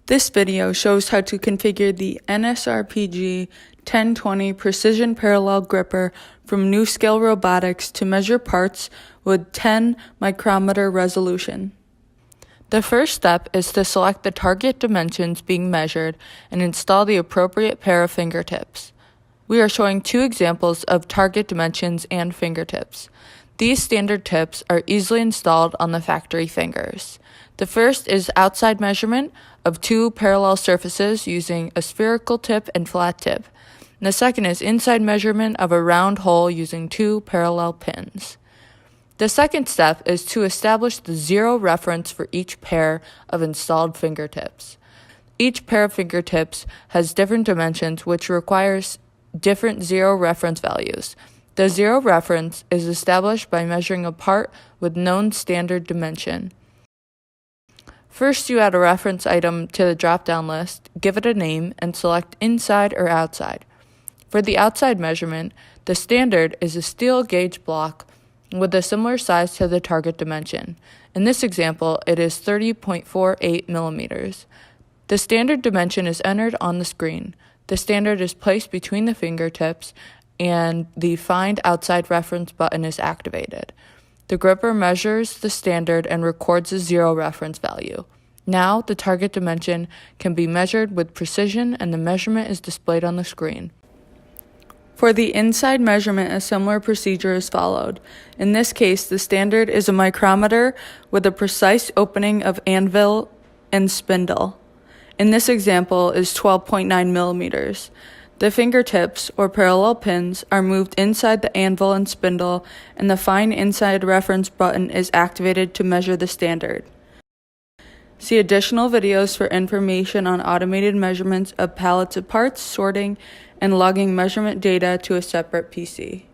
This video shows how to configure the NSR-PG-10-20 Precision Parallel Gripper from new Scale Robotics to measure parts with 10 micrometer resolution. The first step is to select the target dimensions being measured and install the appropriate pair of fingertips. We are showing two examples of target dimensions and fingertips. These standard tips are easily installed on the factory fingers. The first is outside measurement of two parallel surfaces using a spherical tip and flat tip. And the second is inside measurement of a round hole using two parallel pins. The second step is to establish the zero reference for each pair of installed fingertips. Each pair of fingertips has different dimensions, which requires different zero reference values. The zero reference is established by measuring a part with known standard dimension. First, you add a reference item to the drop-down list, give it a name, and select inside or outside. For the outside measurement, the standard is a steel gauge block with a similar size to the target dimension. In this example, it is 30.48 millimeters. The standard dimension is entered on the screen. The standard is placed between the fingertips, and the Find Outside Reference button is activated. The gripper measures the standard and records a zero reference value. Now, the target dimension can be measured with precision and the measurement is displayed on the screen. For the inside measurement, a similar procedure is followed. In this case, the standard is a micrometer with a precise opening of anvil and spindle. In this example is 12.9 millimeters. The fingertips, or parallel pins, are moved inside the anvil and spindle, and the Find Inside Reference button is activated to measure the standard. See additional videos for information on automated measurements of pallets of parts, sorting, and logging measurement data to a separate PC.